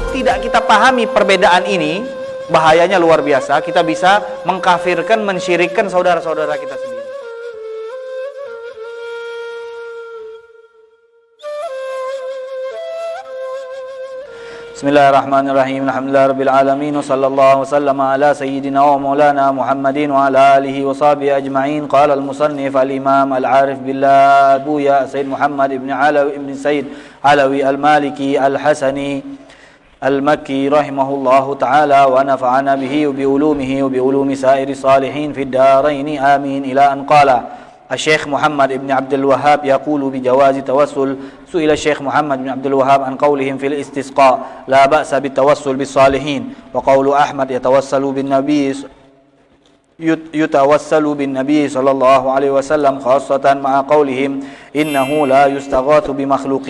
tidak kita pahami perbedaan ini, bahayanya luar biasa. Kita bisa mengkafirkan, mensyirikkan saudara-saudara kita sendiri. Bismillahirrahmanirrahim. Alhamdulillahirabbil alamin wa sallallahu wasallama ala sayyidina wa maulana Muhammadin wa ala alihi wa sahbihi ajma'in. Qala al-musannif al-imam al-arif billah Buya Sayyid Muhammad ibn Alawi ibn Sayyid Alawi al-Maliki al-Hasani al-Makki rahimahullahu ta'ala wa nafa'ana bihi wa bi ulumihi wa bi ulumi sairi salihin fid darain amin. Ila an qala الشيخ محمد بن عبد الوهاب يقول بجواز توسل. سئل الشيخ محمد بن عبد الوهاب عن قولهم في الاستسقاء لا بأس بالتوسل بالصالحين، وقول أحمد يتوسل بالنبي صلى الله عليه وسلم خاصة مع قولهم إنه لا يستغاث بمخلوق،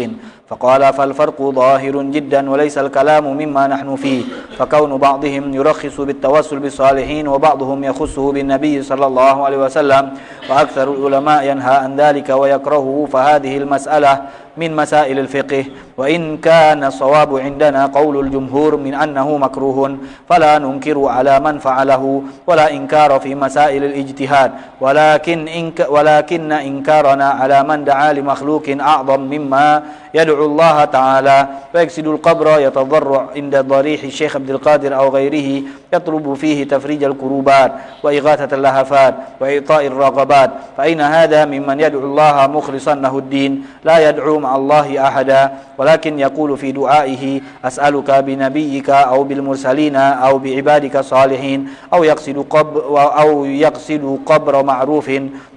فقال فالفرق ظاهر جدا وليس الكلام مما نحن فيه، فكون بعضهم يرخص بالتوسل بالصالحين وبعضهم يخصه بالنبي صلى الله عليه وسلم وأكثر العلماء ينهى عن ذلك ويكرهه، فهذه المسألة من مسائل الفقه، وإن كان الصواب عندنا قول الجمهور من أنه مكروه فلا ننكر على من فعله ولا إنكار في مسائل الاجتهاد، ولكن إنكارنا على من دعا لمخلوق أعظم مما يدعو الله تعالى ويقصد القبر يتضرع عند ضريح الشيخ عبد القادر أو غيره يطلب فيه تفريج الكروبات وإغاثة اللهفات وإعطاء الرغبات، فإن هذا ممن يدعو الله مخلصا له الدين لا يدعو مع الله أحدا، ولكن يقول في دعائه أسألك بنبيك أو بالمرسلين أو بعبادك الصالحين أو يقصد قبر معروف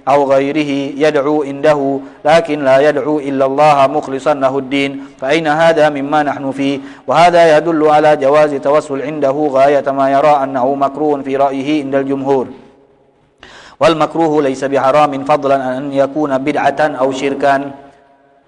أو غيره يدعو عنده لكن لا يدعو إلا الله مخلصا له الدين، فأين هذا مما نحن فيه؟ وهذا يدل على جواز التوسل عنده غاية ما يرى أنه مكروه في رأيه عند الجمهور، والمكروه ليس بحرام فضلا عن أن يكون بدعة أو شركا.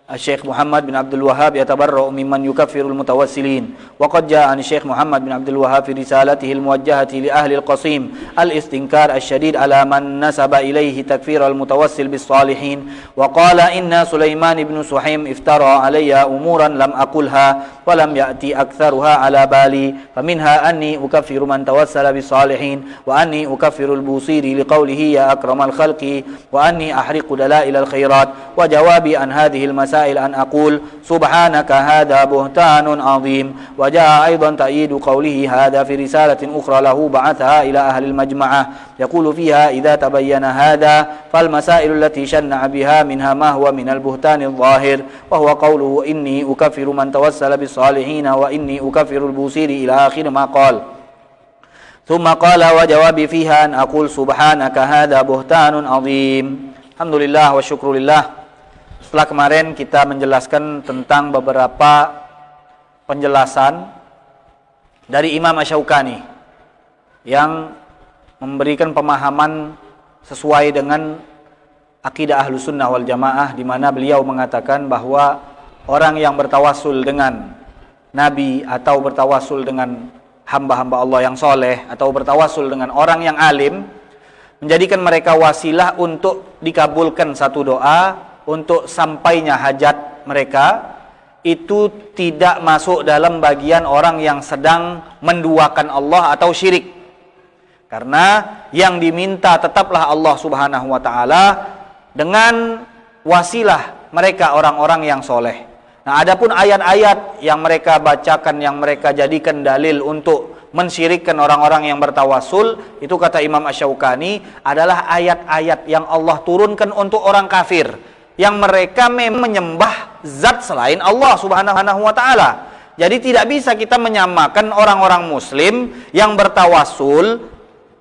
الشيخ محمد بن عبد الوهاب يتبرأ ممن يكفر المتوسلين، وقد جاء عن الشيخ محمد بن عبد الوهاب في رسالته الموجهة لأهل القصيم الاستنكار الشديد على من نسب إليه تكفير المتوسل بالصالحين، وقال إن سليمان بن سحيم افترى علي أمورا لم أقلها ولم يأتي أكثرها على بالي، فمنها أني أكفر من توسل بالصالحين، وأني أكفر البوصيري لقوله يا أكرم الخلق، وأني أحرق دلائل الخيرات. وجوابي عن هذه المسائل أن أقول سبحانك هذا بهتان عظيم. وجاء أيضا تأييد قوله هذا في رسالة أخرى له بعثها إلى أهل المجمعة يقول فيها إذا تبين هذا فالمسائل التي شنع بها منها ما هو من البهتان الظاهر، وهو قوله إني أكفر من توسل بالصالحين وإني أكفر البوصيري إلى آخر ما قال. ثم قال وجوابي فيها أن أقول سبحانك هذا بهتان عظيم. Alhamdulillah wa syukurillah. Setelah kemarin kita menjelaskan tentang beberapa penjelasan dari Imam Asy-Syaukani yang memberikan pemahaman sesuai dengan akidah Ahlussunnah wal Jamaah, di mana beliau mengatakan bahwa orang yang bertawasul dengan nabi atau bertawasul dengan hamba-hamba Allah yang soleh atau bertawasul dengan orang yang alim, menjadikan mereka wasilah untuk dikabulkan satu doa, untuk sampainya hajat mereka, itu tidak masuk dalam bagian orang yang sedang menduakan Allah atau syirik. Karena yang diminta tetaplah Allah Subhanahu wa ta'ala dengan wasilah mereka orang-orang yang soleh. Nah, adapun ayat-ayat yang mereka bacakan, yang mereka jadikan dalil untuk mensyirikkan orang-orang yang bertawasul, itu kata Imam Asy-Syaukani adalah ayat-ayat yang Allah turunkan untuk orang kafir yang mereka menyembah zat selain Allah Subhanahu wa ta'ala. Jadi tidak bisa kita menyamakan orang-orang muslim yang bertawasul,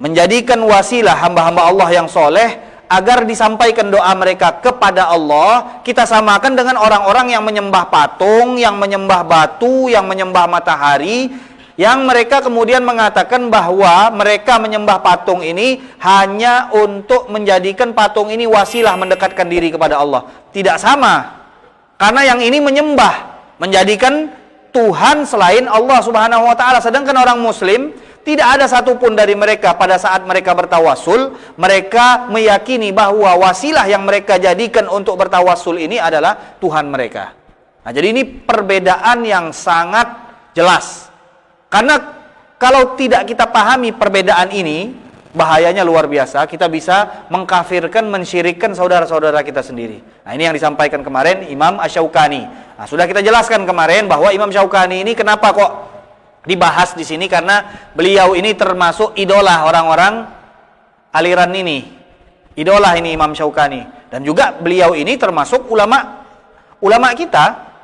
menjadikan wasilah hamba-hamba Allah yang soleh agar disampaikan doa mereka kepada Allah, kita samakan dengan orang-orang yang menyembah patung, yang menyembah batu, yang menyembah matahari, yang mereka kemudian mengatakan bahwa mereka menyembah patung ini hanya untuk menjadikan patung ini wasilah mendekatkan diri kepada Allah. Tidak sama. Karena yang ini menyembah, menjadikan Tuhan selain Allah Subhanahu wa ta'ala. Sedangkan orang muslim, tidak ada satupun dari mereka pada saat mereka bertawasul, mereka meyakini bahwa wasilah yang mereka jadikan untuk bertawasul ini adalah Tuhan mereka. Nah, jadi ini perbedaan yang sangat jelas Karena kalau tidak kita pahami perbedaan ini, bahayanya luar biasa. Kita bisa mengkafirkan, mensyirikkan saudara-saudara kita sendiri. Nah, ini yang disampaikan kemarin Imam Asy-Syaukani. Nah, sudah kita jelaskan kemarin bahwa Imam Syaukani ini kenapa kok dibahas di sini, karena beliau ini termasuk idola orang-orang aliran ini. Idola ini Imam Syaukani. Dan juga beliau ini termasuk ulama kita.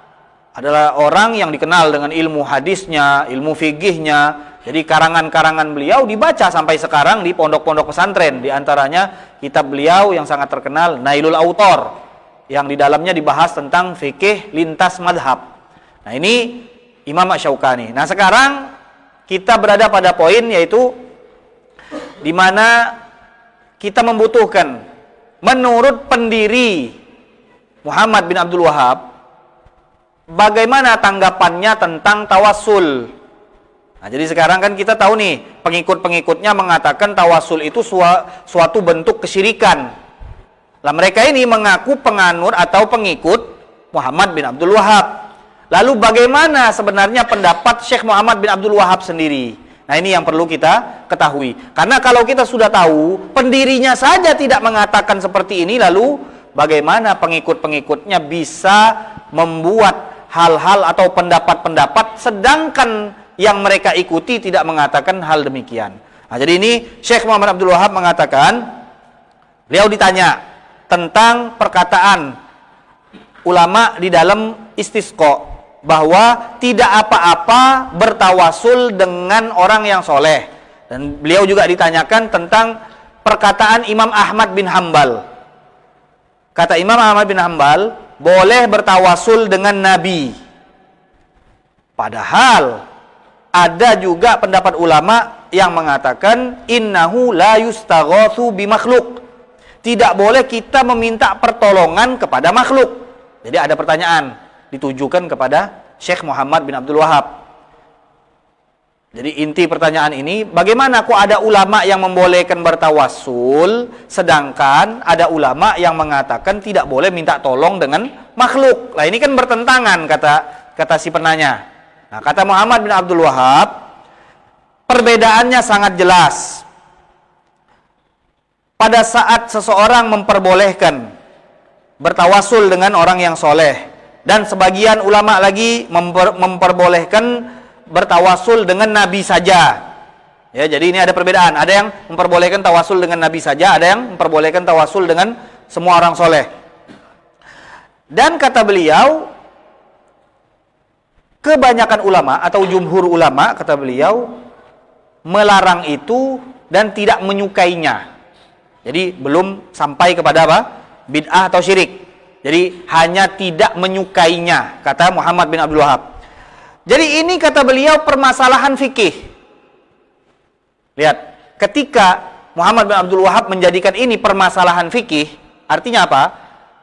Adalah orang yang dikenal dengan ilmu hadisnya, ilmu fikihnya. Jadi karangan-karangan beliau dibaca sampai sekarang di pondok-pondok pesantren. Di antaranya kitab beliau yang sangat terkenal, Nailul Autor, yang di dalamnya dibahas tentang fikih lintas madhab. Nah, ini Imam Asy-Syaukani. Nah, sekarang kita berada pada poin yaitu di mana kita membutuhkan, menurut pendiri Muhammad bin Abdul Wahhab, bagaimana tanggapannya tentang tawassul. Nah, jadi sekarang kan kita tahu nih, pengikut-pengikutnya mengatakan tawassul itu suatu bentuk kesyirikan. Lah, mereka ini mengaku penganut atau pengikut Muhammad bin Abdul Wahhab. Lalu bagaimana sebenarnya pendapat Syekh Muhammad bin Abdul Wahhab sendiri? Nah, ini yang perlu kita ketahui. Karena kalau kita sudah tahu, pendirinya saja tidak mengatakan seperti ini, lalu bagaimana pengikut-pengikutnya bisa membuat hal-hal atau pendapat-pendapat sedangkan yang mereka ikuti tidak mengatakan hal demikian. Nah, jadi ini Syekh Muhammad Abdul Wahhab mengatakan, beliau ditanya tentang perkataan ulama di dalam istisqa, bahwa tidak apa-apa bertawasul dengan orang yang soleh. Dan beliau juga ditanyakan tentang perkataan Imam Ahmad bin Hambal. Kata Imam Ahmad bin Hambal, boleh bertawasul dengan Nabi. Padahal ada juga pendapat ulama yang mengatakan innahu la yustaghatsu bi makhluk. Tidak boleh kita meminta pertolongan kepada makhluk. Jadi ada pertanyaan ditujukan kepada Syekh Muhammad bin Abdul Wahhab. Jadi inti pertanyaan ini, bagaimana kok ada ulama yang membolehkan bertawassul, sedangkan ada ulama yang mengatakan tidak boleh minta tolong dengan makhluk. Lah, ini kan bertentangan, kata si penanya. Nah, kata Muhammad bin Abdul Wahhab, perbedaannya sangat jelas. Pada saat seseorang memperbolehkan bertawassul dengan orang yang soleh, dan sebagian ulama lagi memperbolehkan bertawasul dengan Nabi saja. Ya, jadi ini ada perbedaan. Ada yang memperbolehkan tawasul dengan Nabi saja, ada yang memperbolehkan tawasul dengan semua orang soleh. Dan kata beliau, kebanyakan ulama atau jumhur ulama, kata beliau, melarang itu dan tidak menyukainya. Jadi belum sampai kepada apa? Bid'ah atau syirik. Jadi hanya tidak menyukainya, kata Muhammad bin Abdul Wahhab. Jadi ini kata beliau permasalahan fikih. Lihat, ketika Muhammad bin Abdul Wahhab menjadikan ini permasalahan fikih, artinya apa?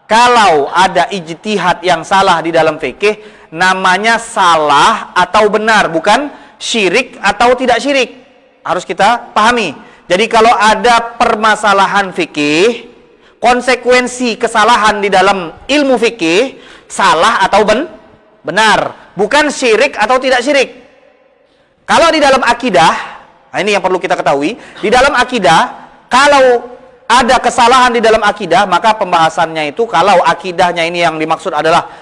Kalau ada ijtihad yang salah di dalam fikih, namanya salah atau benar, bukan syirik atau tidak syirik. Harus kita pahami. Jadi kalau ada permasalahan fikih, konsekuensi kesalahan di dalam ilmu fikih, salah atau benar, bukan syirik atau tidak syirik. Kalau di dalam akidah, nah ini yang perlu kita ketahui, di dalam akidah, kalau ada kesalahan di dalam akidah, maka pembahasannya itu, kalau akidahnya ini yang dimaksud adalah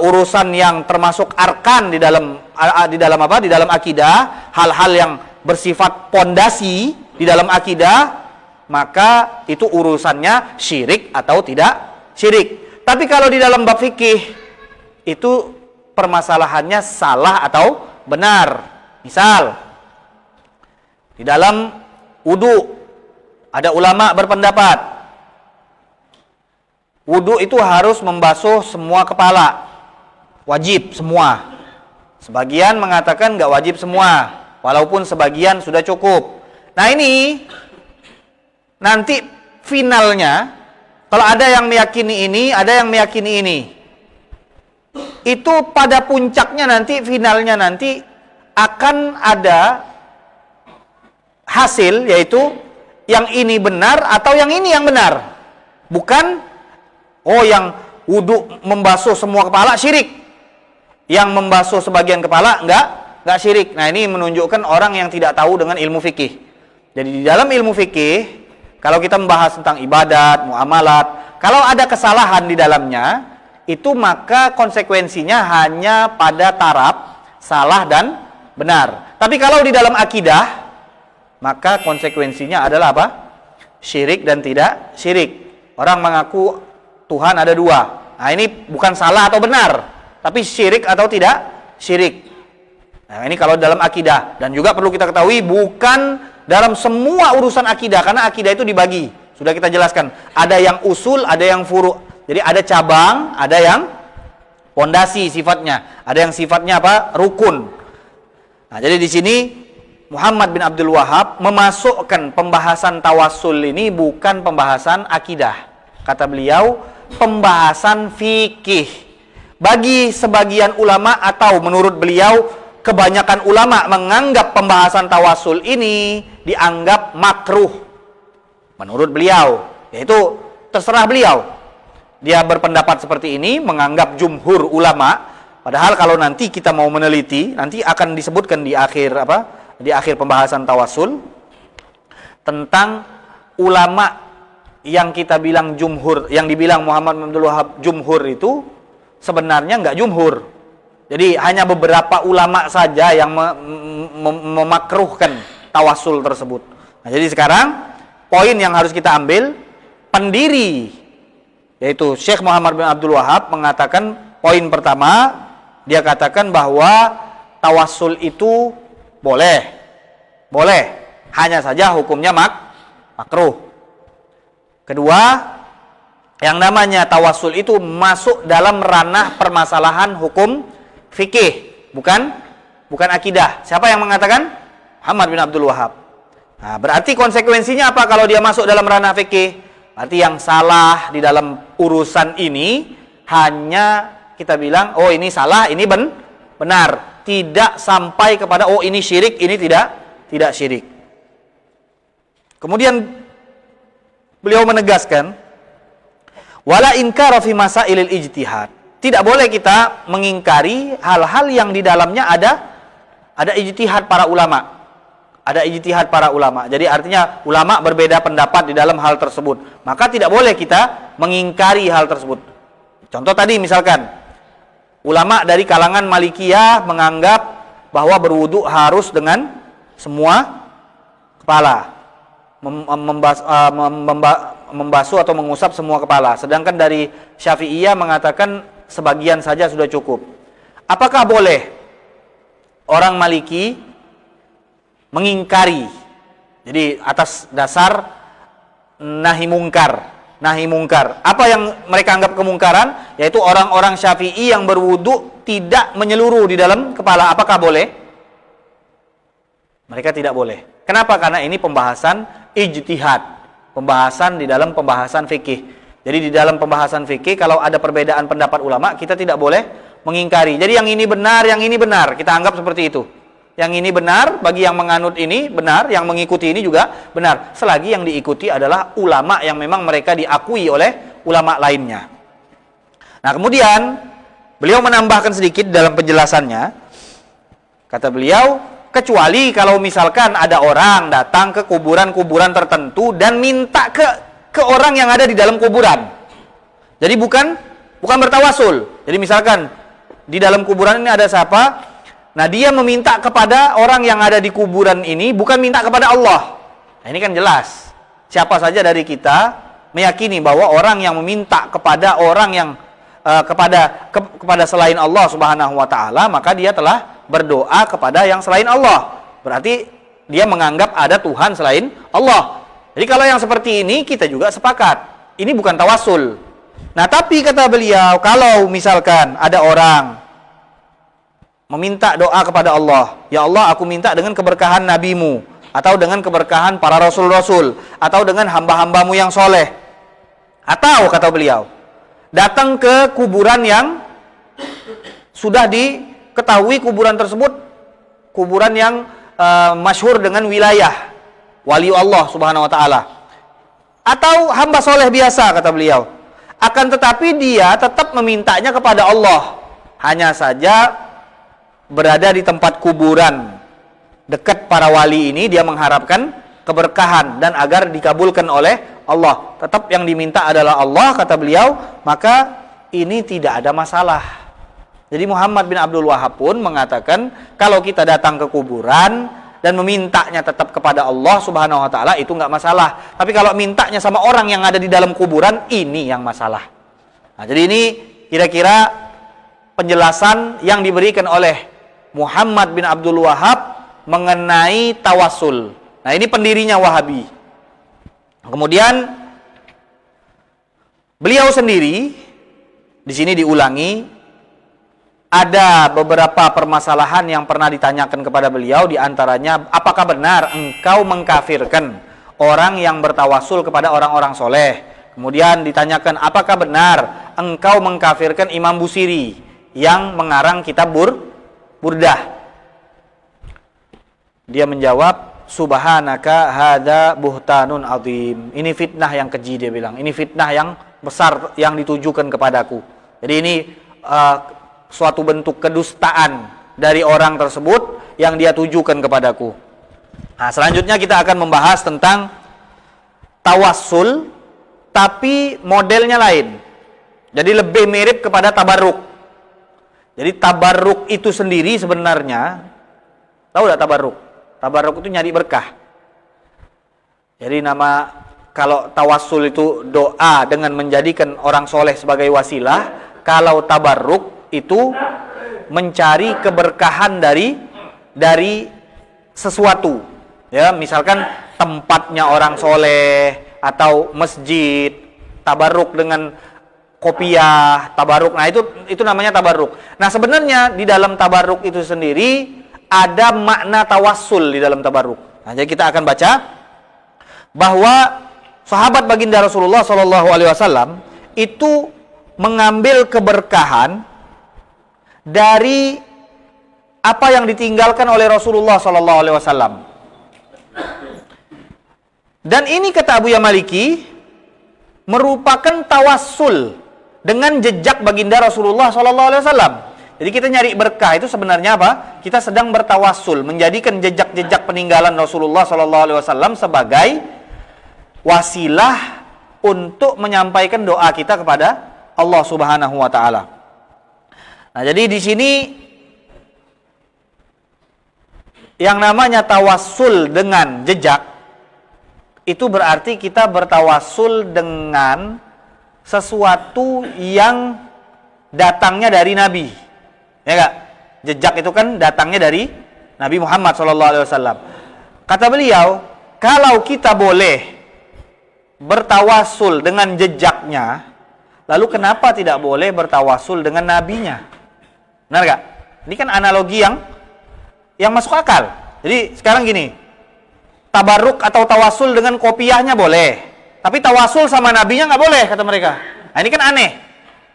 urusan yang termasuk arkan di dalam apa? Di dalam akidah, hal-hal yang bersifat pondasi di dalam akidah, maka itu urusannya syirik atau tidak syirik. Tapi kalau di dalam bab fikih, itu permasalahannya salah atau benar. Misal, di dalam wudu, ada ulama berpendapat wudu itu harus membasuh semua kepala, wajib semua. Sebagian mengatakan nggak wajib semua, walaupun sebagian sudah cukup. Nah, ini nanti finalnya, kalau ada yang meyakini ini, ada yang meyakini ini, itu pada puncaknya nanti, finalnya nanti akan ada hasil, yaitu yang ini benar atau yang ini yang benar. Bukan, oh yang wudhu membasuh semua kepala syirik, yang membasuh sebagian kepala enggak nggak syirik. Nah, ini menunjukkan orang yang tidak tahu dengan ilmu fikih. Jadi di dalam ilmu fikih, kalau kita membahas tentang ibadat, muamalat, kalau ada kesalahan di dalamnya, itu maka konsekuensinya hanya pada taraf salah dan benar. Tapi kalau di dalam akidah, maka konsekuensinya adalah apa? Syirik dan tidak syirik. Orang mengaku Tuhan ada dua. Nah, ini bukan salah atau benar, tapi syirik atau tidak syirik. Nah, ini kalau dalam akidah. Dan juga perlu kita ketahui, bukan dalam semua urusan akidah, karena akidah itu dibagi. Sudah kita jelaskan. Ada yang usul, ada yang furu'. Jadi ada cabang, ada yang pondasi sifatnya. Ada yang sifatnya apa? Rukun. Nah, jadi di sini Muhammad bin Abdul Wahab memasukkan pembahasan tawassul ini bukan pembahasan akidah. Kata beliau, pembahasan fikih. Bagi sebagian ulama, atau menurut beliau kebanyakan ulama menganggap pembahasan tawassul ini dianggap makruh. Menurut beliau, yaitu terserah beliau. Dia berpendapat seperti ini, menganggap jumhur ulama. Padahal kalau nanti kita mau meneliti, nanti akan disebutkan di akhir di akhir pembahasan tawassul tentang ulama yang kita bilang jumhur, yang dibilang Muhammad bin Abdul Wahab jumhur itu sebenarnya nggak jumhur. Jadi hanya beberapa ulama saja yang memakruhkan tawassul tersebut. Nah, jadi sekarang poin yang harus kita ambil, pendiri yaitu Syekh Muhammad bin Abdul Wahab mengatakan, poin pertama dia katakan bahwa tawassul itu boleh, hanya saja hukumnya makruh. Kedua, yang namanya tawassul itu masuk dalam ranah permasalahan hukum fikih, bukan akidah. Siapa yang mengatakan? Muhammad bin Abdul Wahab. Nah, berarti konsekuensinya apa kalau dia masuk dalam ranah fikih? Berarti yang salah di dalam urusan ini hanya kita bilang, oh ini salah, ini benar. Tidak sampai kepada, oh ini syirik, ini tidak syirik. Kemudian beliau menegaskan, wala inkara fi masailil ijtihad. Tidak boleh kita mengingkari hal-hal yang di dalamnya ada ijtihad para ulama. Ada ijtihad para ulama. Jadi artinya ulama berbeda pendapat di dalam hal tersebut. Maka tidak boleh kita mengingkari hal tersebut. Contoh tadi misalkan, ulama dari kalangan Malikiyah menganggap bahwa berwudu harus dengan semua kepala. Membasuh atau mengusap semua kepala. Sedangkan dari Syafi'iyah mengatakan sebagian saja sudah cukup. Apakah boleh orang Maliki mengingkari? Jadi atas dasar nahi mungkar. Apa yang mereka anggap kemungkaran? Yaitu orang-orang Syafi'i yang berwudu tidak menyeluruh di dalam kepala. Apakah boleh? Mereka tidak boleh. Kenapa? Karena ini pembahasan ijtihad, pembahasan di dalam pembahasan fikih. Jadi di dalam pembahasan fikih kalau ada perbedaan pendapat ulama, kita tidak boleh mengingkari. Jadi yang ini benar, kita anggap seperti itu. Yang ini benar, bagi yang menganut ini benar, yang mengikuti ini juga benar. Selagi yang diikuti adalah ulama yang memang mereka diakui oleh ulama lainnya. Nah, kemudian beliau menambahkan sedikit dalam penjelasannya. Kata beliau, kecuali kalau misalkan ada orang datang ke kuburan-kuburan tertentu dan minta ke orang yang ada di dalam kuburan. Jadi bukan bertawasul. Jadi misalkan di dalam kuburan ini ada siapa? Nah, dia meminta kepada orang yang ada di kuburan ini, bukan minta kepada Allah. Nah, ini kan jelas. Siapa saja dari kita meyakini bahwa orang yang meminta kepada orang yang kepada selain Allah Subhanahu wa taala, maka dia telah berdoa kepada yang selain Allah. Berarti dia menganggap ada Tuhan selain Allah. Jadi kalau yang seperti ini kita juga sepakat. Ini bukan tawassul. Nah, tapi kata beliau, kalau misalkan ada orang meminta doa kepada Allah, ya Allah, aku minta dengan keberkahan nabimu, atau dengan keberkahan para rasul-rasul, atau dengan hamba-hambamu yang soleh. Atau kata beliau, datang ke kuburan yang sudah diketahui kuburan tersebut, kuburan yang masyhur dengan wilayah wali Allah Subhanahu wa taala. Atau hamba soleh biasa, kata beliau. Akan tetapi dia tetap memintanya kepada Allah. Hanya saja berada di tempat kuburan dekat para wali ini, dia mengharapkan keberkahan dan agar dikabulkan oleh Allah. Tetap yang diminta adalah Allah, kata beliau, maka ini tidak ada masalah. Jadi Muhammad bin Abdul Wahhab pun mengatakan kalau kita datang ke kuburan dan memintanya tetap kepada Allah Subhanahu wa taala itu nggak masalah. Tapi kalau mintanya sama orang yang ada di dalam kuburan, ini yang masalah. Nah, jadi ini kira-kira penjelasan yang diberikan oleh Muhammad bin Abdul Wahhab mengenai tawassul. Nah, ini pendirinya Wahabi. Kemudian beliau sendiri di sini diulangi, ada beberapa permasalahan yang pernah ditanyakan kepada beliau, di antaranya apakah benar engkau mengkafirkan orang yang bertawasul kepada orang-orang soleh. Kemudian ditanyakan apakah benar engkau mengkafirkan Imam Busiri yang mengarang kitab Burdah. Dia menjawab, subhanaka hadza buhtanun azim. Ini fitnah yang keji, dia bilang. Ini fitnah yang besar yang ditujukan kepadaku. Jadi ini suatu bentuk kedustaan dari orang tersebut yang dia tujukan kepadaku. Nah, selanjutnya kita akan membahas tentang tawassul, tapi modelnya lain. Jadi lebih mirip kepada tabarruk. Jadi tabarruk itu sendiri sebenarnya, tahu tidak tabarruk? Tabarruk itu nyari berkah. Jadi nama, kalau tawassul itu doa dengan menjadikan orang soleh sebagai wasilah, kalau tabarruk itu mencari keberkahan dari sesuatu, ya, misalkan tempatnya orang soleh atau masjid, tabarruk dengan kopiah, tabarruk. Nah, itu namanya tabarruk. Nah, sebenarnya di dalam tabarruk itu sendiri ada makna tawassul di dalam tabarruk. Nah, jadi kita akan baca bahwa sahabat baginda Rasulullah SAW itu mengambil keberkahan dari apa yang ditinggalkan oleh Rasulullah SAW. Dan ini kata Abu Yamaliki merupakan tawassul dengan jejak baginda Rasulullah SAW. Jadi kita nyari berkah itu sebenarnya apa? Kita sedang bertawassul, menjadikan jejak-jejak peninggalan Rasulullah SAW sebagai wasilah untuk menyampaikan doa kita kepada Allah Subhanahu wa taala. Nah, jadi di sini yang namanya tawassul dengan jejak itu berarti kita bertawassul dengan sesuatu yang datangnya dari Nabi. Ya enggak? Jejak itu kan datangnya dari Nabi Muhammad SAW. Kata beliau, kalau kita boleh bertawassul dengan jejaknya, lalu kenapa tidak boleh bertawassul dengan nabinya? Benar gak? Ini kan analogi yang masuk akal. Jadi sekarang gini, tabarruk atau tawassul dengan kopiahnya boleh, tapi tawassul sama nabinya nggak boleh, kata mereka. Nah, ini kan aneh.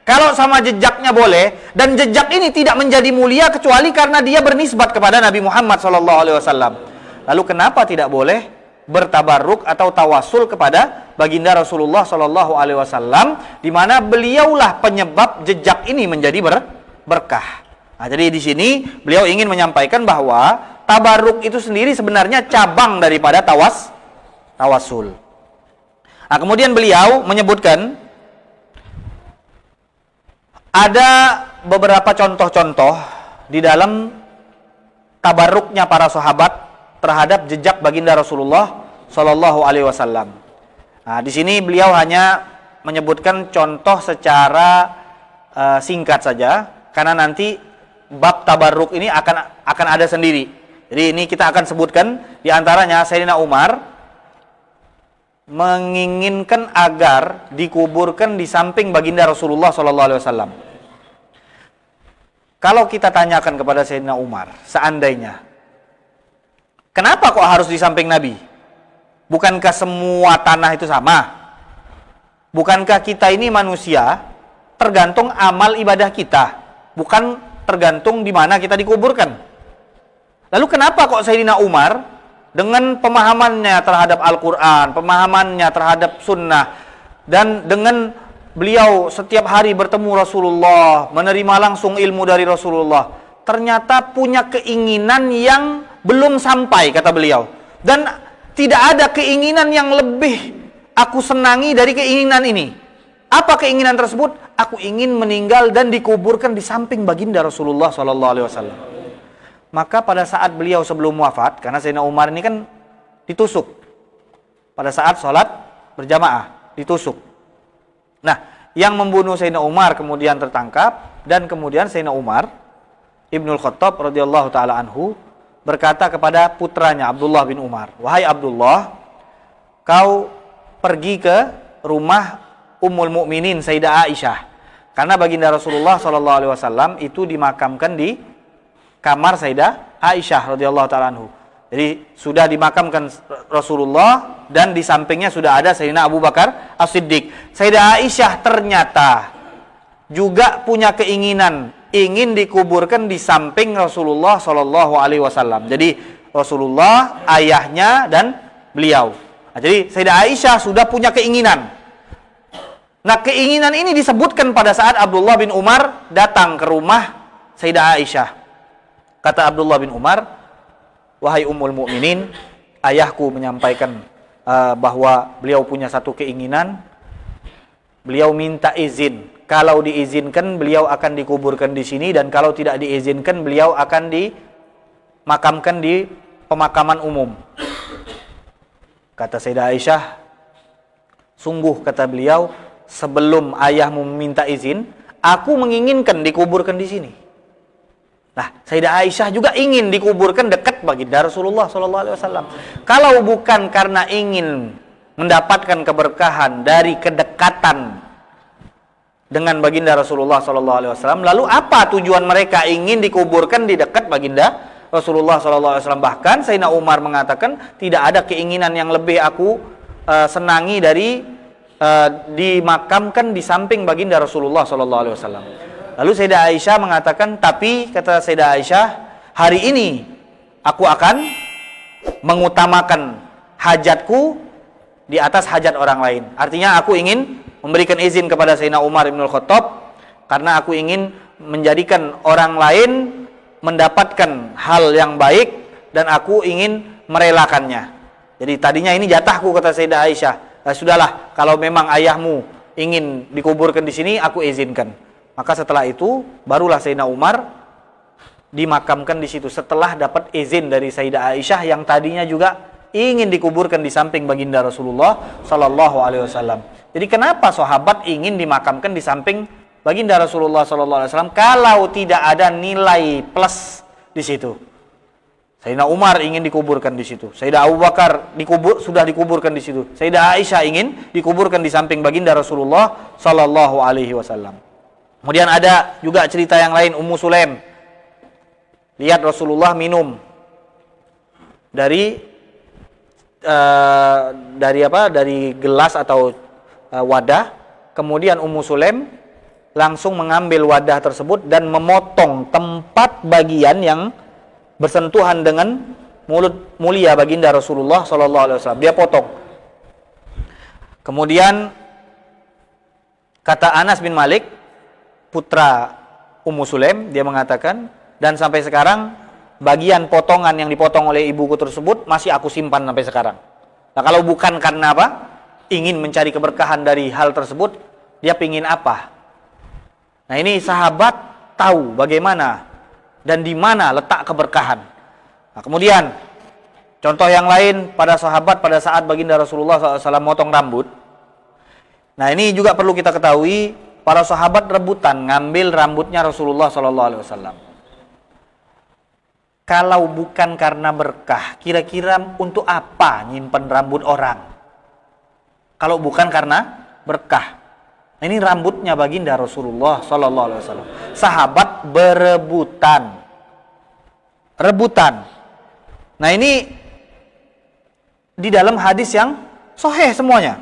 Kalau sama jejaknya boleh, dan jejak ini tidak menjadi mulia kecuali karena dia bernisbat kepada Nabi Muhammad SAW. Lalu kenapa tidak boleh bertabarruk atau tawassul kepada baginda Rasulullah SAW, di mana beliaulah penyebab jejak ini menjadi berkah. Nah, jadi di sini beliau ingin menyampaikan bahwa tabarruk itu sendiri sebenarnya cabang daripada tawassul. Nah, kemudian beliau menyebutkan ada beberapa contoh-contoh di dalam tabarruknya para sahabat terhadap jejak baginda Rasulullah Shallallahu Alaihi Wasallam. Nah, di sini beliau hanya menyebutkan contoh secara singkat saja, karena nanti bab tabarruk ini akan ada sendiri. Jadi ini kita akan sebutkan, di antaranya Sayyidina Umar menginginkan agar dikuburkan di samping baginda Rasulullah SAW. Kalau kita tanyakan kepada Sayyidina Umar, seandainya, kenapa kok harus di samping Nabi? Bukankah semua tanah itu sama? Bukankah kita ini manusia tergantung amal ibadah kita, bukan tergantung di mana kita dikuburkan? Lalu kenapa kok Sayyidina Umar dengan pemahamannya terhadap Al-Quran, pemahamannya terhadap sunnah, dan dengan beliau setiap hari bertemu Rasulullah, menerima langsung ilmu dari Rasulullah, ternyata punya keinginan yang belum sampai, kata beliau. Dan tidak ada keinginan yang lebih aku senangi dari keinginan ini. Apa keinginan tersebut? Aku ingin meninggal dan dikuburkan di samping baginda Rasulullah SAW. Maka pada saat beliau sebelum wafat, karena Sayyidina Umar ini kan ditusuk pada saat sholat berjamaah, ditusuk. Nah, yang membunuh Sayyidina Umar kemudian tertangkap, dan kemudian Sayyidina Umar Ibnul Khattab radhiyallahu taala anhu berkata kepada putranya Abdullah bin Umar, "Wahai Abdullah, kau pergi ke rumah Ummul Mukminin Sayyidah Aisyah, karena baginda Rasulullah SAW itu dimakamkan di kamar Sayyidah Aisyah radhiyallahu taala anhu. Jadi sudah dimakamkan Rasulullah dan di sampingnya sudah ada Sayyidina Abu Bakar As-Siddiq. Sayyidah Aisyah ternyata juga punya keinginan ingin dikuburkan di samping Rasulullah SAW. Jadi Rasulullah, ayahnya, dan beliau. Nah, jadi Sayyidah Aisyah sudah punya keinginan. Nah, keinginan ini disebutkan pada saat Abdullah bin Umar datang ke rumah Sayyidah Aisyah. Kata Abdullah bin Umar, "Wahai Ummul Mukminin, ayahku menyampaikan bahwa beliau punya satu keinginan. Beliau minta izin. Kalau diizinkan, beliau akan dikuburkan di sini, dan kalau tidak diizinkan, beliau akan dimakamkan di pemakaman umum." Kata Sayyidah Aisyah, "Sungguh," kata beliau, "sebelum ayahmu meminta izin, aku menginginkan dikuburkan di sini." Nah, Sayyidah Aisyah juga ingin dikuburkan dekat baginda Rasulullah SAW. Kalau bukan karena ingin mendapatkan keberkahan dari kedekatan dengan baginda Rasulullah SAW, lalu apa tujuan mereka ingin dikuburkan di dekat baginda Rasulullah SAW? Bahkan Sayyidina Umar mengatakan, tidak ada keinginan yang lebih aku senangi dari dimakamkan di samping baginda Rasulullah SAW. Lalu Sayyidah Aisyah mengatakan, "Tapi," kata Sayyidah Aisyah, "hari ini aku akan mengutamakan hajatku di atas hajat orang lain." Artinya aku ingin memberikan izin kepada Sayyidina Umar Ibnul Khattab karena aku ingin menjadikan orang lain mendapatkan hal yang baik dan aku ingin merelakannya. Jadi tadinya ini jatahku, kata Sayyidah Aisyah. Sudahlah, kalau memang ayahmu ingin dikuburkan di sini, aku izinkan. Maka setelah itu barulah Sayyidina Umar dimakamkan di situ setelah dapat izin dari Sayyidah Aisyah yang tadinya juga ingin dikuburkan di samping baginda Rasulullah sallallahu alaihi wasallam. Jadi kenapa sahabat ingin dimakamkan di samping baginda Rasulullah sallallahu alaihi wasallam kalau tidak ada nilai plus di situ? Sayyidina Umar ingin dikuburkan di situ. Sayyidina Abu Bakar sudah dikuburkan di situ. Sayyidah Aisyah ingin dikuburkan di samping baginda Rasulullah sallallahu alaihi wasallam. Kemudian ada juga cerita yang lain, Ummu Sulaim lihat Rasulullah minum dari gelas atau wadah. Kemudian Ummu Sulaim langsung mengambil wadah tersebut dan memotong tempat bagian yang bersentuhan dengan mulut mulia baginda Rasulullah SAW. Dia potong. Kemudian kata Anas bin Malik, putra Ummu Sulaim, dia mengatakan, dan sampai sekarang bagian potongan yang dipotong oleh ibuku tersebut masih aku simpan sampai sekarang. Nah, kalau bukan karena apa? Ingin mencari keberkahan dari hal tersebut, dia pingin apa? Nah, ini sahabat tahu bagaimana dan di mana letak keberkahan. Nah, kemudian contoh yang lain pada sahabat pada saat baginda Rasulullah SAW motong rambut. Nah, ini juga perlu kita ketahui, para sahabat rebutan ngambil rambutnya Rasulullah SAW. Kalau bukan karena berkah, kira-kira untuk apa nyimpen rambut orang? Kalau bukan karena berkah. Nah, ini rambutnya baginda Rasulullah SAW. Sahabat berebutan. Rebutan. Nah, ini di dalam hadis yang sahih semuanya.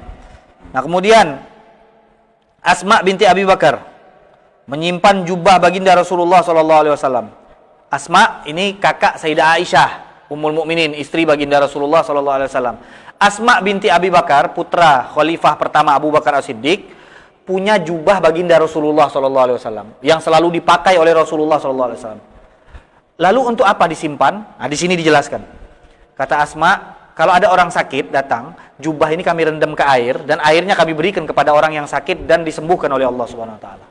Nah, kemudian Asma binti Abi Bakar menyimpan jubah baginda Rasulullah SAW. Asma ini kakak Sayyidah Aisyah, Ummul Mukminin, istri baginda Rasulullah SAW. Asma binti Abi Bakar, putra khalifah pertama Abu Bakar As-Siddiq, punya jubah baginda Rasulullah SAW yang selalu dipakai oleh Rasulullah SAW. Lalu untuk apa disimpan? Nah, di sini dijelaskan. Kata Asma, kalau ada orang sakit datang, jubah ini kami rendam ke air dan airnya kami berikan kepada orang yang sakit dan disembuhkan oleh Allah Subhanahu wa taala.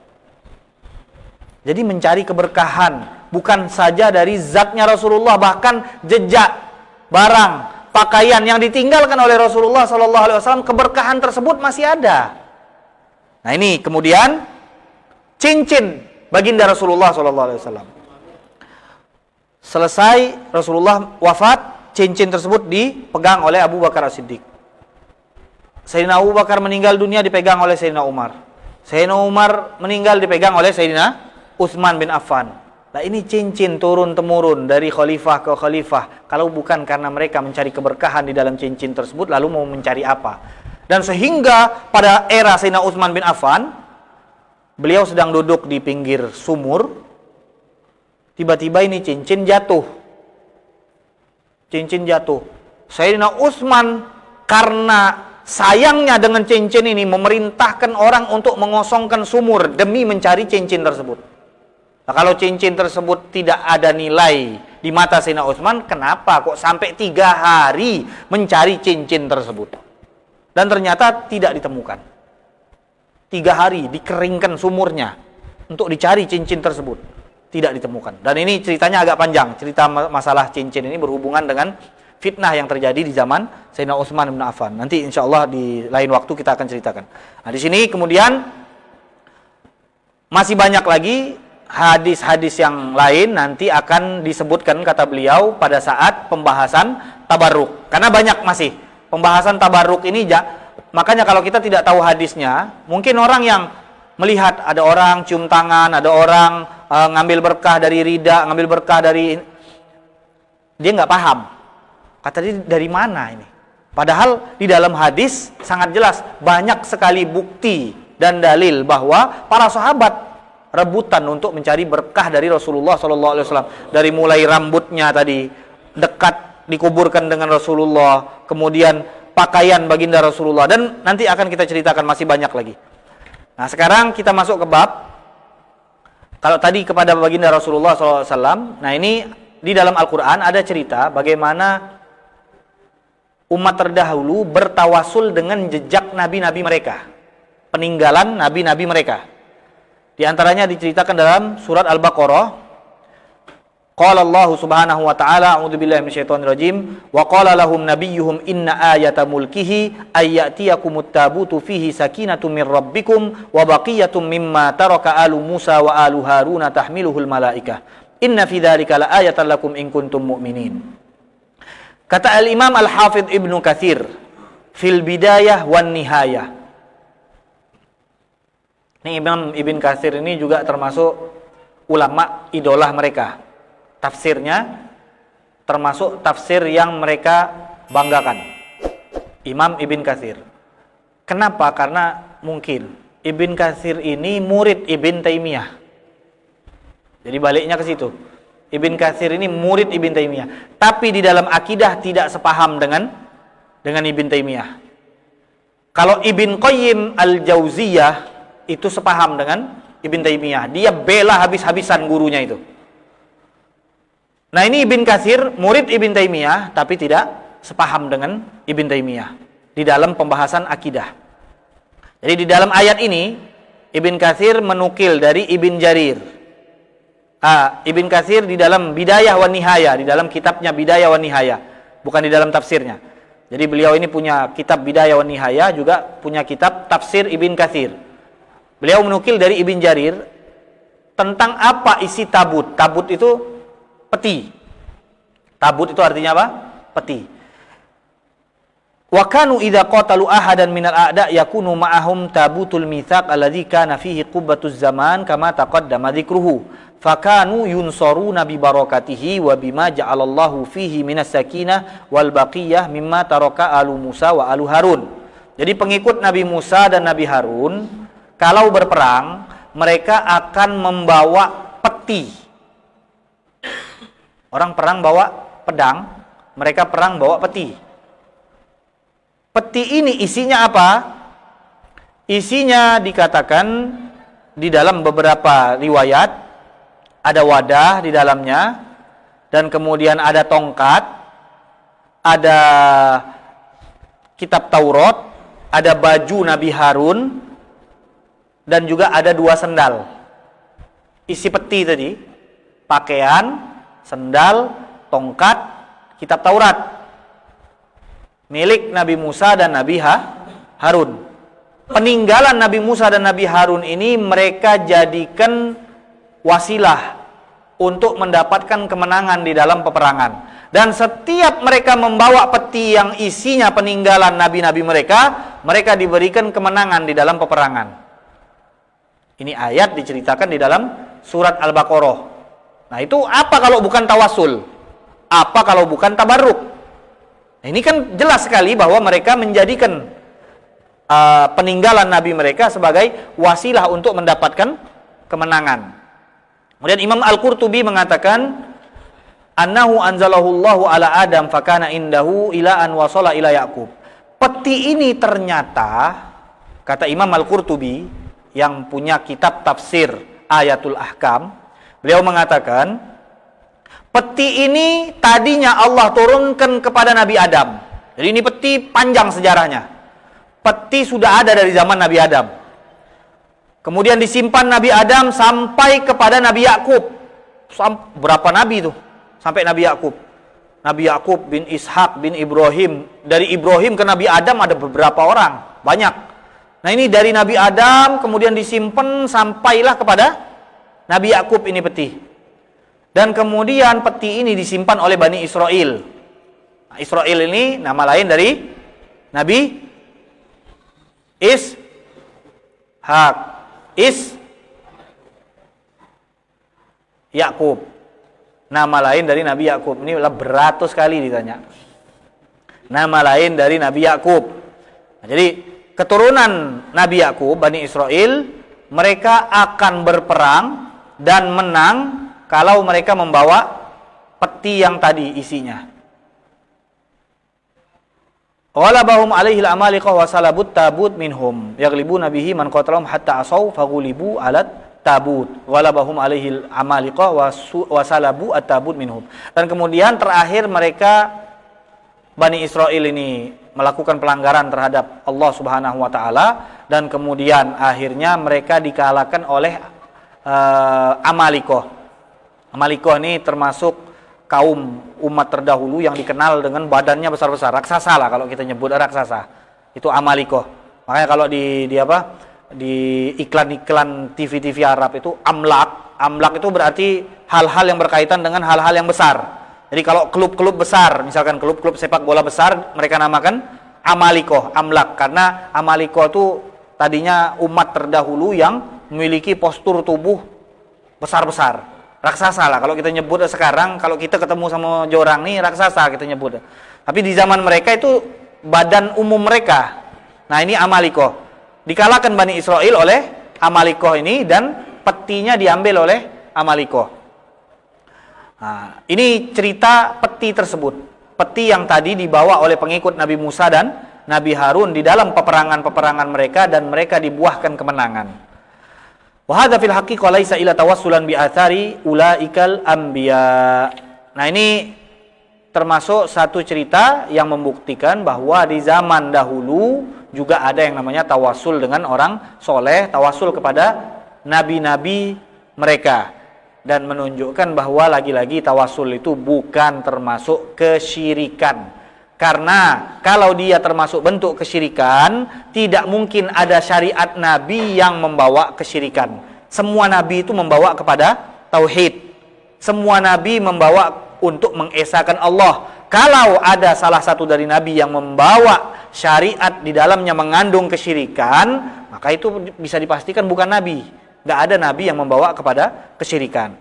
Jadi mencari keberkahan bukan saja dari zatnya Rasulullah, bahkan jejak, barang, pakaian yang ditinggalkan oleh Rasulullah sallallahu alaihi wasallam, keberkahan tersebut masih ada. Nah, ini kemudian cincin baginda Rasulullah sallallahu alaihi wasallam. Selesai Rasulullah wafat, cincin tersebut dipegang oleh Abu Bakar As-Siddiq. Sayyidina Abu Bakar meninggal dunia dipegang oleh Sayyidina Umar. Sayyidina Umar meninggal dipegang oleh Sayyidina Utsman bin Affan. Nah, ini cincin turun-temurun dari khalifah ke khalifah. Kalau bukan karena mereka mencari keberkahan di dalam cincin tersebut, lalu mau mencari apa? Dan sehingga pada era Sayyidina Utsman bin Affan, beliau sedang duduk di pinggir sumur, tiba-tiba ini cincin jatuh. Cincin jatuh. Sayyidina Utsman karena sayangnya dengan cincin ini memerintahkan orang untuk mengosongkan sumur demi mencari cincin tersebut. Nah, kalau cincin tersebut tidak ada nilai di mata Sayyidina Utsman, kenapa kok sampai 3 hari mencari cincin tersebut? Dan ternyata tidak ditemukan. 3 hari dikeringkan sumurnya untuk dicari cincin tersebut, tidak ditemukan. Dan ini ceritanya agak panjang. Cerita masalah cincin ini berhubungan dengan fitnah yang terjadi di zaman Sayyidina Utsman bin Affan. Nanti insya Allah di lain waktu kita akan ceritakan. Nah, di sini kemudian masih banyak lagi hadis-hadis yang lain nanti akan disebutkan kata beliau pada saat pembahasan tabarruk. Karena banyak masih pembahasan tabarruk ini, makanya kalau kita tidak tahu hadisnya, mungkin orang yang melihat ada orang cium tangan, ada orang ngambil berkah dari rida, ngambil berkah dari, dia nggak paham. Kata dia dari mana ini? Padahal di dalam hadis sangat jelas, banyak sekali bukti dan dalil bahwa para sahabat rebutan untuk mencari berkah dari Rasulullah SAW. Dari mulai rambutnya tadi dekat dikuburkan dengan Rasulullah, kemudian pakaian baginda Rasulullah, dan nanti akan kita ceritakan masih banyak lagi. Nah, sekarang kita masuk ke bab. Kalau tadi kepada baginda Rasulullah SAW, nah ini di dalam Al-Quran ada cerita bagaimana umat terdahulu bertawasul dengan jejak nabi-nabi mereka, peninggalan nabi-nabi mereka. Di antaranya diceritakan dalam surat Al-Baqarah. Qala Allah Subhanahu wa ta'ala, a'udzubillahi minasyaitonir rajim, wa qala lahum nabiyyuhum inna ayata mulkihi ayyatiyakumut tabutu fihi sakinatun min rabbikum wa baqiyatum mimma taraka alu Musa wa alu Haruna tahmiluhul malaikah. Inna fi dzalika laayatan lakum in kuntum mu'minin. Kata Al-Imam Al-Hafidh Ibnu Katsir fil Bidayah wan Nihayah. Ini Imam Ibn Katsir ini juga termasuk ulama idolah mereka. Tafsirnya termasuk tafsir yang mereka banggakan. Imam Ibn Katsir. Kenapa? Karena mungkin Ibn Katsir ini murid Ibn Taimiyah. Jadi baliknya ke situ. Ibn Katsir ini murid Ibn Taimiyah. Tapi di dalam akidah tidak sepaham dengan Ibn Taimiyah. Kalau Ibn Qayyim Al-Jauziyah itu sepaham dengan Ibn Taimiyah. Dia bela habis-habisan gurunya itu. Nah, ini Ibn Katsir, murid Ibn Taimiyah, tapi tidak sepaham dengan Ibn Taimiyah di dalam pembahasan akidah. Jadi di dalam ayat ini, Ibn Katsir menukil dari Ibn Jarir. Ibn Katsir di dalam Bidayah wan Nihayah, di dalam kitabnya Bidayah wan Nihayah, bukan di dalam tafsirnya. Jadi beliau ini punya kitab Bidayah wan Nihayah, juga punya kitab tafsir Ibn Katsir. Beliau menukil dari Ibn Jarir tentang apa isi tabut. Tabut itu peti. Tabut itu artinya apa? Peti. Wa kanu idza qatalu ahadan minal a'da yakunu ma'ahum tabutul mitsaq alladzi kana fihi qubbatuz zaman kama taqaddama dzikruhu. Fakanu yunsaruna bi barakatihi wa bima ja'alallahu fihi minas sakinah wal baqiyah mimma taraka alu Musa wa alu Harun. Jadi pengikut Nabi Musa dan Nabi Harun kalau berperang, mereka akan membawa peti. Orang perang bawa pedang, mereka perang bawa peti. Peti ini isinya apa? Isinya dikatakan di dalam beberapa riwayat, ada wadah di dalamnya, dan kemudian ada tongkat, ada kitab Taurat, ada baju Nabi Harun, dan juga ada 2 sendal. Isi peti tadi, pakaian, sendal, tongkat, kitab Taurat, milik Nabi Musa dan Nabi Harun. Peninggalan Nabi Musa dan Nabi Harun ini mereka jadikan wasilah untuk mendapatkan kemenangan di dalam peperangan. Dan setiap mereka membawa peti yang isinya peninggalan nabi-nabi mereka, mereka diberikan kemenangan di dalam peperangan. Ini ayat diceritakan di dalam surat Al-Baqarah. Nah, itu apa kalau bukan tawasul? Apa kalau bukan tabarruk? Nah, ini kan jelas sekali bahwa mereka menjadikan peninggalan nabi mereka sebagai wasilah untuk mendapatkan kemenangan. Kemudian Imam Al-Qurtubi mengatakan, annahu anzalahullahu ala Adam fakana indahu ila an wasala ila Yaqub. Peti ini ternyata, kata Imam Al-Qurtubi yang punya kitab tafsir Ayatul Ahkam, beliau mengatakan, peti ini tadinya Allah turunkan kepada Nabi Adam. Jadi ini peti panjang sejarahnya. Peti sudah ada dari zaman Nabi Adam. Kemudian disimpan Nabi Adam sampai kepada Nabi Yakub. Berapa nabi itu? Sampai Nabi Yakub. Nabi Yakub bin Ishak bin Ibrahim. Dari Ibrahim ke Nabi Adam ada beberapa orang, banyak. Nah, ini dari Nabi Adam kemudian disimpan sampailah kepada Nabi Yakub ini peti. Dan kemudian peti ini disimpan oleh Bani Israel. Nah, Israel ini nama lain dari Nabi Yakub. Nama lain dari Nabi Yakub. Ini beratus kali ditanya. Nama lain dari Nabi Yakub. Nah, jadi keturunan Nabi Yakub, Bani Israel, mereka akan berperang dan menang kalau mereka membawa peti yang tadi isinya. Ghalabahum alaihil amaliqah wa salabut tabut minhum yaglibuna bihi man qatalahum hatta asaw faghulibu alat tabut. Ghalabahum alaihil amaliqah wa salabu at-tabut minhum. Dan kemudian terakhir mereka Bani Israel ini melakukan pelanggaran terhadap Allah Subhanahu wa taala dan kemudian akhirnya mereka dikalahkan oleh Amalikoh. Amalikoh ini termasuk kaum umat terdahulu yang dikenal dengan badannya besar-besar, raksasa lah kalau kita nyebut raksasa. Itu Amalikoh. Makanya kalau di iklan-iklan TV Arab itu amlak itu berarti hal-hal yang berkaitan dengan hal-hal yang besar. Jadi kalau klub-klub besar, misalkan klub-klub sepak bola besar, mereka namakan Amalikoh, amlak, karena Amalikoh itu tadinya umat terdahulu yang memiliki postur tubuh besar-besar. Raksasa lah kalau kita nyebut sekarang, kalau kita ketemu sama orang nih raksasa kita nyebut. Tapi di zaman mereka itu badan umum mereka. Nah, ini Amalikoh. Dikalahkan Bani Israel oleh Amalikoh ini dan petinya diambil oleh Amalikoh. Nah, ini cerita peti tersebut. Peti yang tadi dibawa oleh pengikut Nabi Musa dan Nabi Harun di dalam peperangan-peperangan mereka dan mereka dibuahkan kemenangan. Wa hadza fil haqiqah laisa ila tawassulan bi athari ulaikal anbiya. Nah, ini termasuk satu cerita yang membuktikan bahwa di zaman dahulu juga ada yang namanya tawasul dengan orang soleh, tawasul kepada nabi-nabi mereka, dan menunjukkan bahwa lagi-lagi tawasul itu bukan termasuk kesyirikan. Karena kalau dia termasuk bentuk kesyirikan, tidak mungkin ada syariat Nabi yang membawa kesyirikan. Semua Nabi itu membawa kepada tauhid. Semua Nabi membawa untuk mengesahkan Allah. Kalau ada salah satu dari Nabi yang membawa syariat di dalamnya mengandung kesyirikan, maka itu bisa dipastikan bukan Nabi. Nggak ada Nabi yang membawa kepada kesyirikan.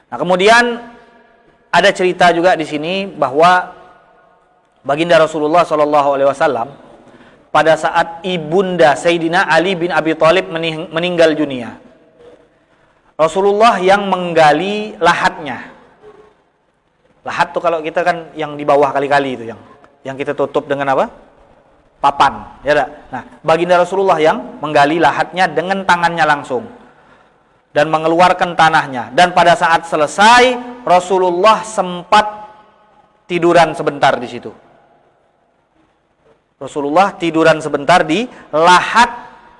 Nah, kemudian ada cerita juga di sini bahwa Baginda Rasulullah SAW pada saat ibunda Sayyidina Ali bin Abi Thalib meninggal dunia, Rasulullah yang menggali lahatnya. Lahat tuh kalau kita kan yang di bawah kali-kali itu yang kita tutup dengan apa? Papan, ya tak? Nah, Baginda Rasulullah yang menggali lahatnya dengan tangannya langsung dan mengeluarkan tanahnya. Dan pada saat selesai, Rasulullah sempat tiduran sebentar di situ. Rasulullah tiduran sebentar di lahat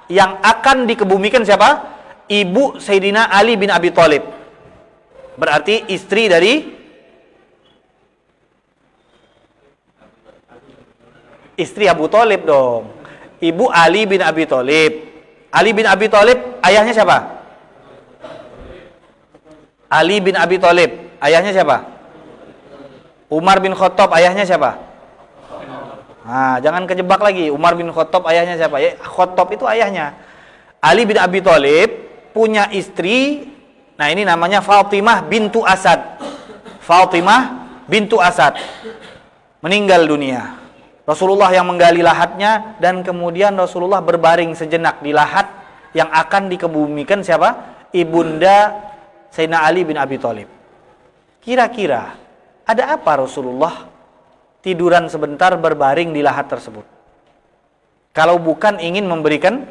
yang akan dikebumikan siapa? Ibu Sayyidina Ali bin Abi Thalib. Berarti istri dari istri Abu Thalib dong. Ibu Ali bin Abi Thalib. Ali bin Abi Thalib ayahnya siapa? Ali bin Abi Thalib ayahnya siapa? Umar bin Khattab ayahnya siapa? Nah, jangan kejebak lagi. Umar bin Khattab ayahnya siapa? Ya, Khattab itu ayahnya. Ali bin Abi Thalib punya istri. Nah, ini namanya Fatimah bintu Asad. Fatimah bintu Asad meninggal dunia. Rasulullah yang menggali lahatnya dan kemudian Rasulullah berbaring sejenak di lahat yang akan dikebumikan siapa? Ibunda Sayyidina Ali bin Abi Thalib. Kira-kira ada apa Rasulullah tiduran sebentar berbaring di lahat tersebut? Kalau bukan ingin memberikan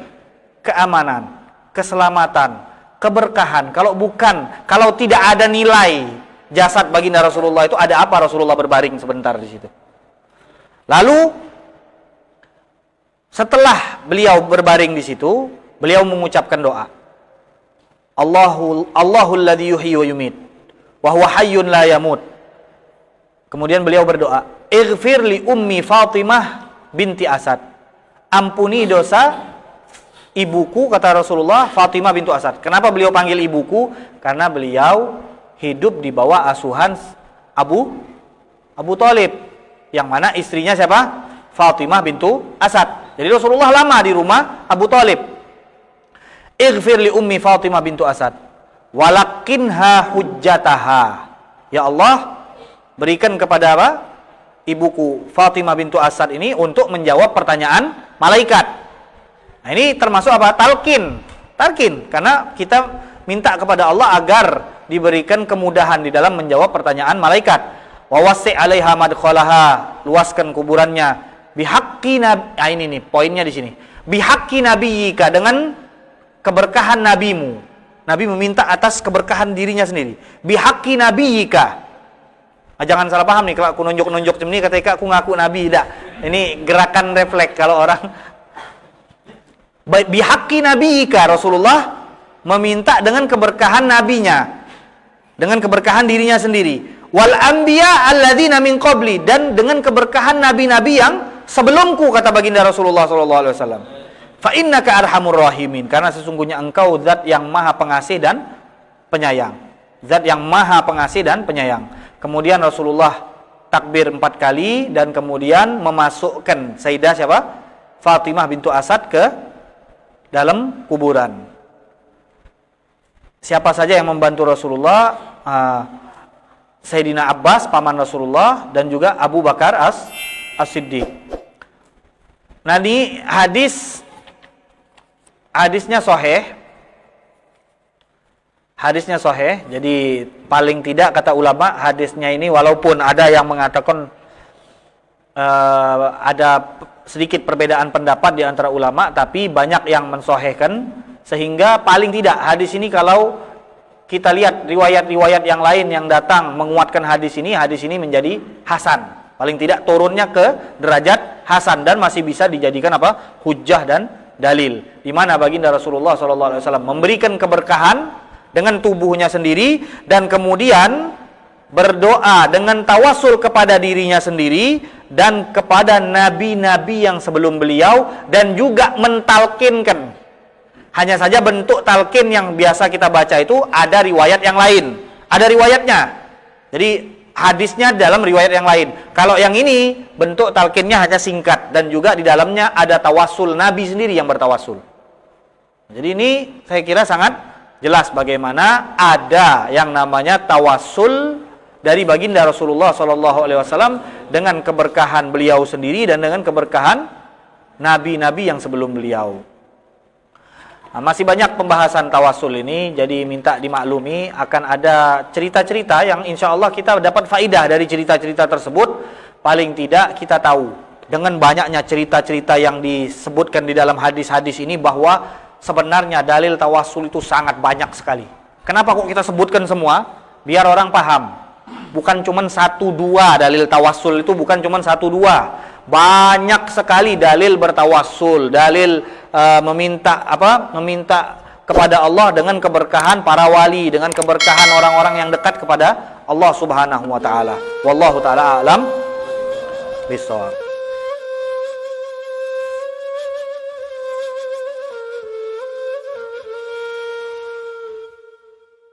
keamanan, keselamatan, keberkahan. Kalau tidak ada nilai jasad baginda Rasulullah itu, ada apa Rasulullah berbaring sebentar di situ? Lalu setelah beliau berbaring di situ, beliau mengucapkan doa. Allahul ladzi yuhyi wa yumit wa huwa hayyun la yamut. Kemudian beliau berdoa, "Ighfir li ummi Fatimah binti Asad." Ampuni dosa ibuku, kata Rasulullah, Fatimah bintu Asad. Kenapa beliau panggil ibuku? Karena beliau hidup di bawah asuhan Abu Thalib, yang mana istrinya siapa? Fatimah bintu Asad. Jadi Rasulullah lama di rumah Abu Thalib. Ighfir li ummi Fatimah bintu Asad walakinha hujjataha. Ya Allah, berikan kepada apa? Ibuku Fatimah bintu Asad ini untuk menjawab pertanyaan malaikat. Nah, ini termasuk apa? Talqin, karena kita minta kepada Allah agar diberikan kemudahan di dalam menjawab pertanyaan malaikat. Wa wasi' 'alaiha madkhalaha, luaskan kuburannya. Bihaqqi nabi, ini nih poinnya di sini. Bihaqqi nabiyyika, dengan keberkahan nabimu. Nabi meminta atas keberkahan dirinya sendiri. Bihaqqi nabiyyika. Jangan salah paham nih, kalau aku nunjuk-nunjuk ini ketika aku ngaku nabi, tidak. Ini gerakan refleks kalau orang. Bihaqqi nabiyyika, Rasulullah meminta dengan keberkahan nabinya, dengan keberkahan dirinya sendiri. Wal anbiya alladzina min qabli, dan dengan keberkahan nabi-nabi yang sebelumku, kata baginda Rasulullah SAW. Fa innaka arhamur rahimin, karena sesungguhnya engkau zat yang maha pengasih dan penyayang. Zat yang maha pengasih dan penyayang. Kemudian Rasulullah takbir 4 kali dan kemudian memasukkan Sayyidah siapa? Fatimah bintu Asad ke dalam kuburan. Siapa saja yang membantu Rasulullah? Sayyidina Abbas, paman Rasulullah, dan juga Abu Bakar As-Siddiq. Nah, ini hadisnya sahih. Hadisnya sahih, jadi paling tidak kata ulama hadisnya ini, walaupun ada yang mengatakan ada sedikit perbedaan pendapat di antara ulama, tapi banyak yang mensahihkan, sehingga paling tidak hadis ini kalau kita lihat riwayat-riwayat yang lain yang datang menguatkan hadis ini menjadi hasan. Paling tidak turunnya ke derajat hasan dan masih bisa dijadikan apa? Hujjah dan dalil. Di mana baginda Rasulullah SAW memberikan keberkahan dengan tubuhnya sendiri dan kemudian berdoa dengan tawasul kepada dirinya sendiri dan kepada nabi-nabi yang sebelum beliau, dan juga mentalkinkan. Hanya saja bentuk talqin yang biasa kita baca itu ada riwayat yang lain, ada riwayatnya. Jadi hadisnya dalam riwayat yang lain. Kalau yang ini bentuk talqinnya hanya singkat dan juga di dalamnya ada tawasul, nabi sendiri yang bertawasul. Jadi ini saya kira sangat jelas bagaimana ada yang namanya tawasul dari baginda Rasulullah SAW dengan keberkahan beliau sendiri dan dengan keberkahan nabi-nabi yang sebelum beliau. Nah, masih banyak pembahasan tawasul ini, jadi minta dimaklumi akan ada cerita-cerita yang insya Allah kita dapat faidah dari cerita-cerita tersebut. Paling tidak kita tahu dengan banyaknya cerita-cerita yang disebutkan di dalam hadis-hadis ini bahwa sebenarnya dalil tawasul itu sangat banyak sekali. Kenapa kok kita sebutkan semua? Biar orang paham. bukan cuman 1-2 dalil tawassul itu, bukan cuman 1-2. Banyak sekali dalil bertawassul, dalil meminta kepada Allah dengan keberkahan para wali, dengan keberkahan orang-orang yang dekat kepada Allah Subhanahu wa taala. Wallahu taala a'lam bissawab.